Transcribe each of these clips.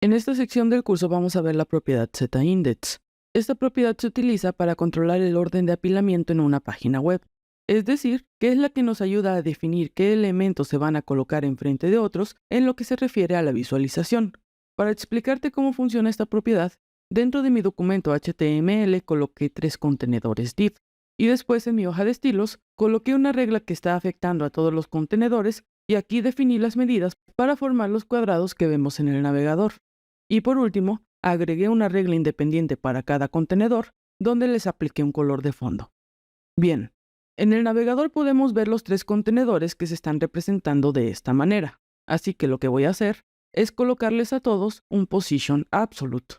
En esta sección del curso vamos a ver la propiedad ZIndex. Esta propiedad se utiliza para controlar el orden de apilamiento en una página web. Es decir, que es la que nos ayuda a definir qué elementos se van a colocar enfrente de otros en lo que se refiere a la visualización. Para explicarte cómo funciona esta propiedad, dentro de mi documento HTML coloqué 3 contenedores div y después en mi hoja de estilos coloqué una regla que está afectando a todos los contenedores y aquí definí las medidas para formar los cuadrados que vemos en el navegador. Y por último, agregué una regla independiente para cada contenedor, donde les apliqué un color de fondo. Bien, en el navegador podemos ver los 3 contenedores que se están representando de esta manera. Así que lo que voy a hacer es colocarles a todos un position absolute.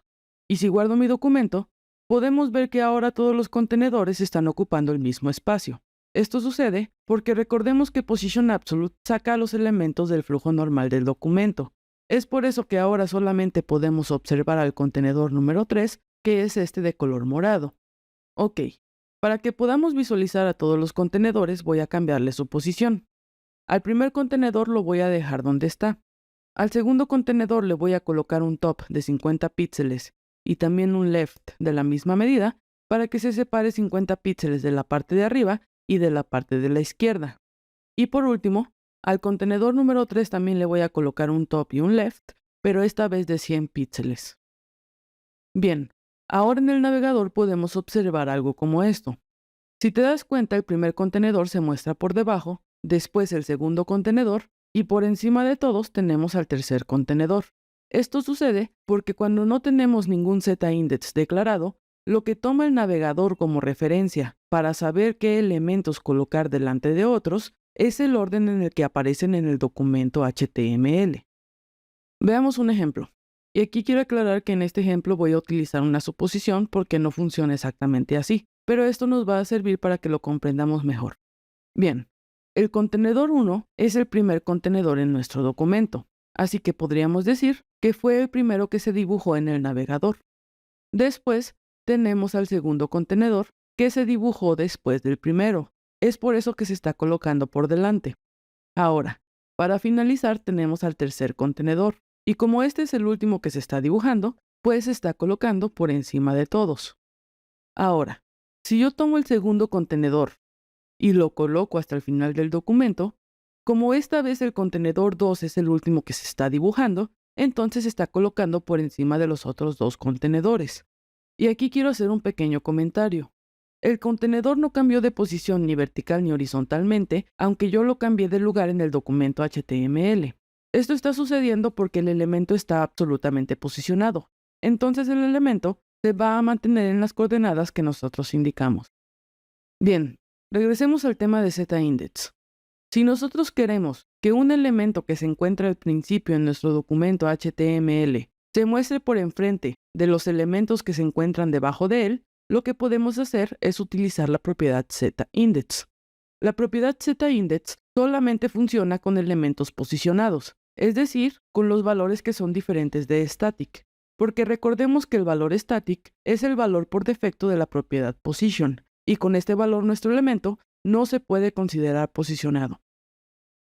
Y si guardo mi documento, podemos ver que ahora todos los contenedores están ocupando el mismo espacio. Esto sucede porque recordemos que position absolute saca a los elementos del flujo normal del documento. Es por eso que ahora solamente podemos observar al contenedor número 3, que es este de color morado. Ok, para que podamos visualizar a todos los contenedores voy a cambiarle su posición. Al primer contenedor lo voy a dejar donde está. Al segundo contenedor le voy a colocar un top de 50 píxeles y también un left de la misma medida para que se separe 50 píxeles de la parte de arriba y de la parte de la izquierda. Y por último, al contenedor número 3 también le voy a colocar un top y un left, pero esta vez de 100 píxeles. Bien, ahora en el navegador podemos observar algo como esto. Si te das cuenta, el primer contenedor se muestra por debajo, después el segundo contenedor, y por encima de todos tenemos al tercer contenedor. Esto sucede porque cuando no tenemos ningún ZIndex declarado, lo que toma el navegador como referencia para saber qué elementos colocar delante de otros es el orden en el que aparecen en el documento HTML. Veamos un ejemplo. Y aquí quiero aclarar que en este ejemplo voy a utilizar una suposición porque no funciona exactamente así, pero esto nos va a servir para que lo comprendamos mejor. Bien, el contenedor 1 es el primer contenedor en nuestro documento, así que podríamos decir que fue el primero que se dibujó en el navegador. Después tenemos al segundo contenedor que se dibujó después del primero. Es por eso que se está colocando por delante. Ahora, para finalizar tenemos al tercer contenedor, y como este es el último que se está dibujando, pues se está colocando por encima de todos. Ahora, si yo tomo el segundo contenedor y lo coloco hasta el final del documento, como esta vez el contenedor 2 es el último que se está dibujando, entonces se está colocando por encima de los otros 2 contenedores. Y aquí quiero hacer un pequeño comentario. El contenedor no cambió de posición ni vertical ni horizontalmente, aunque yo lo cambié de lugar en el documento HTML. Esto está sucediendo porque el elemento está absolutamente posicionado. Entonces el elemento se va a mantener en las coordenadas que nosotros indicamos. Bien, regresemos al tema de ZIndex. Si nosotros queremos que un elemento que se encuentra al principio en nuestro documento HTML se muestre por enfrente de los elementos que se encuentran debajo de él, lo que podemos hacer es utilizar la propiedad ZIndex. La propiedad ZIndex solamente funciona con elementos posicionados, es decir, con los valores que son diferentes de static, porque recordemos que el valor static es el valor por defecto de la propiedad position, y con este valor nuestro elemento no se puede considerar posicionado.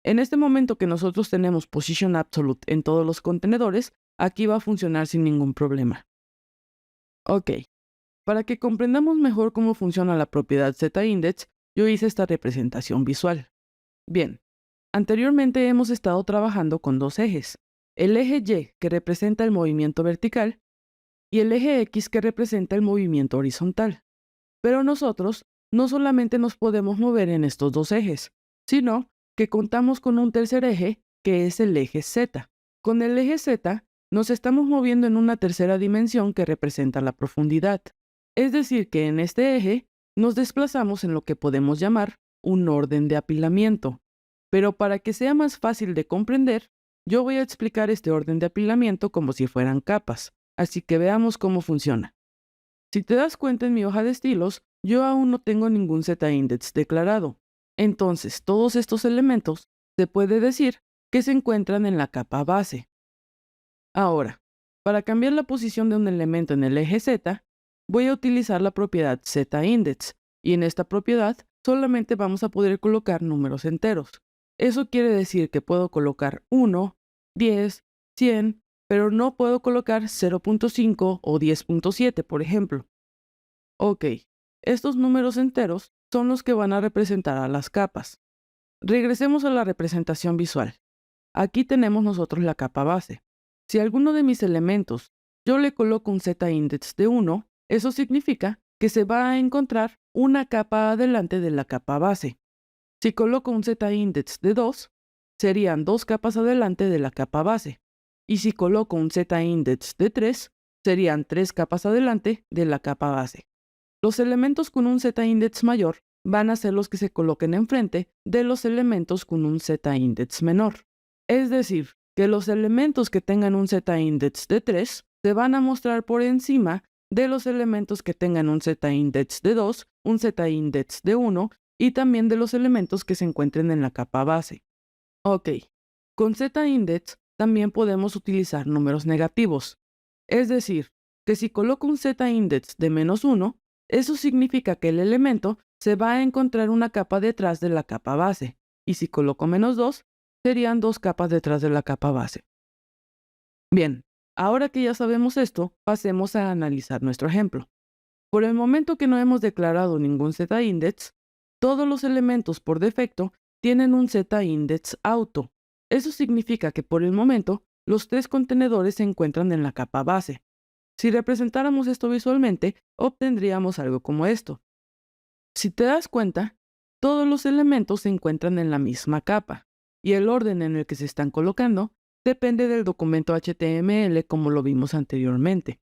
En este momento que nosotros tenemos position absolute en todos los contenedores, aquí va a funcionar sin ningún problema. Ok, para que comprendamos mejor cómo funciona la propiedad ZIndex, yo hice esta representación visual. Bien, anteriormente hemos estado trabajando con 2 ejes, el eje Y que representa el movimiento vertical y el eje X que representa el movimiento horizontal. Pero nosotros no solamente nos podemos mover en estos 2 ejes, sino que contamos con un tercer eje que es el eje Z. Con el eje Z nos estamos moviendo en una tercera dimensión que representa la profundidad. Es decir, que en este eje nos desplazamos en lo que podemos llamar un orden de apilamiento. Pero para que sea más fácil de comprender, yo voy a explicar este orden de apilamiento como si fueran capas. Así que veamos cómo funciona. Si te das cuenta en mi hoja de estilos, yo aún no tengo ningún ZIndex declarado. Entonces, todos estos elementos se puede decir que se encuentran en la capa base. Ahora, para cambiar la posición de un elemento en el eje Z, voy a utilizar la propiedad ZIndex, y en esta propiedad solamente vamos a poder colocar números enteros. Eso quiere decir que puedo colocar 1, 10, 100, pero no puedo colocar 0.5 o 10.7, por ejemplo. Ok, estos números enteros son los que van a representar a las capas. Regresemos a la representación visual. Aquí tenemos nosotros la capa base. Si a alguno de mis elementos yo le coloco un z-index de 1, eso significa que se va a encontrar una capa adelante de la capa base. Si coloco un z-index de 2, serían 2 capas adelante de la capa base. Y si coloco un z-index de 3, serían 3 capas adelante de la capa base. Los elementos con un z-index mayor van a ser los que se coloquen enfrente de los elementos con un z-index menor. Es decir, que los elementos que tengan un z-index de 3 se van a mostrar por encima de los elementos que tengan un z-index de 2, un z-index de 1 y también de los elementos que se encuentren en la capa base. Ok, con z-index también podemos utilizar números negativos. Es decir, que si coloco un z-index de -1, eso significa que el elemento se va a encontrar una capa detrás de la capa base. Y si coloco -2, serían 2 capas detrás de la capa base. Bien, ahora que ya sabemos esto, pasemos a analizar nuestro ejemplo. Por el momento que no hemos declarado ningún z-index, todos los elementos por defecto tienen un z-index auto. Eso significa que por el momento los 3 contenedores se encuentran en la capa base. Si representáramos esto visualmente, obtendríamos algo como esto. Si te das cuenta, todos los elementos se encuentran en la misma capa, y el orden en el que se están colocando depende del documento HTML como lo vimos anteriormente.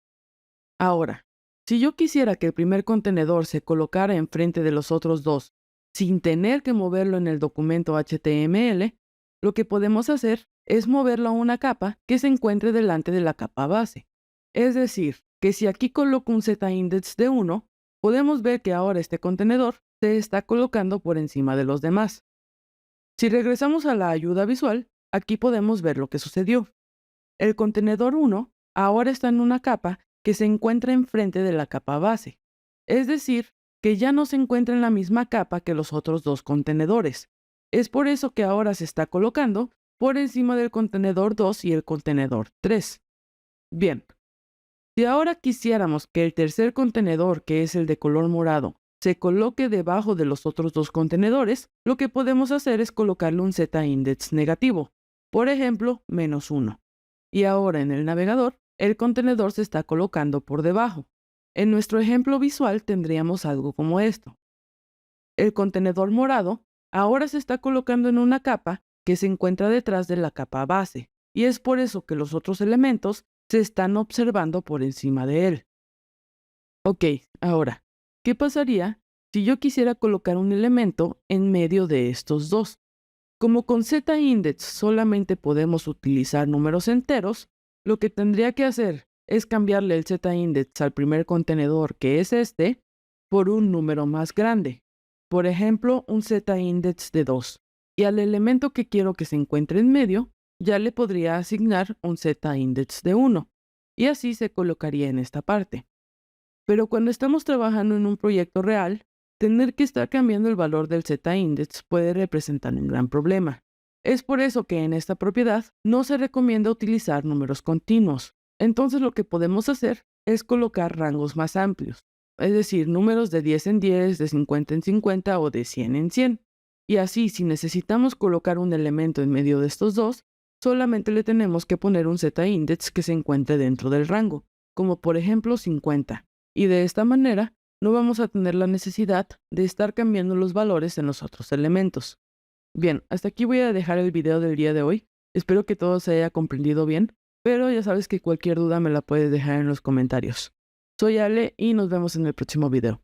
Ahora, si yo quisiera que el primer contenedor se colocara enfrente de los otros dos sin tener que moverlo en el documento HTML, lo que podemos hacer es moverlo a una capa que se encuentre delante de la capa base. Es decir, que si aquí coloco un z-index de 1, podemos ver que ahora este contenedor se está colocando por encima de los demás. Si regresamos a la ayuda visual, aquí podemos ver lo que sucedió. El contenedor 1 ahora está en una capa que se encuentra enfrente de la capa base. Es decir, que ya no se encuentra en la misma capa que los otros 2 contenedores. Es por eso que ahora se está colocando por encima del contenedor 2 y el contenedor 3. Bien, si ahora quisiéramos que el tercer contenedor, que es el de color morado, se coloque debajo de los otros 2 contenedores, lo que podemos hacer es colocarle un z-index negativo, por ejemplo, -1. Y ahora en el navegador, el contenedor se está colocando por debajo. En nuestro ejemplo visual tendríamos algo como esto. El contenedor morado ahora se está colocando en una capa que se encuentra detrás de la capa base, y es por eso que los otros elementos se están observando por encima de él. Ok, ahora, ¿qué pasaría si yo quisiera colocar un elemento en medio de estos dos? Como con z-index solamente podemos utilizar números enteros, lo que tendría que hacer es cambiarle el z-index al primer contenedor, que es este, por un número más grande. Por ejemplo, un z-index de 2. Y al elemento que quiero que se encuentre en medio, ya le podría asignar un z-index de 1. Y así se colocaría en esta parte. Pero cuando estamos trabajando en un proyecto real, tener que estar cambiando el valor del z-index puede representar un gran problema. Es por eso que en esta propiedad no se recomienda utilizar números continuos. Entonces lo que podemos hacer es colocar rangos más amplios, es decir, números de 10 en 10, de 50 en 50 o de 100 en 100. Y así, si necesitamos colocar un elemento en medio de estos dos, solamente le tenemos que poner un z-index que se encuentre dentro del rango, como por ejemplo 50. Y de esta manera, no vamos a tener la necesidad de estar cambiando los valores en los otros elementos. Bien, hasta aquí voy a dejar el video del día de hoy. Espero que todo se haya comprendido bien, pero ya sabes que cualquier duda me la puedes dejar en los comentarios. Soy Ale y nos vemos en el próximo video.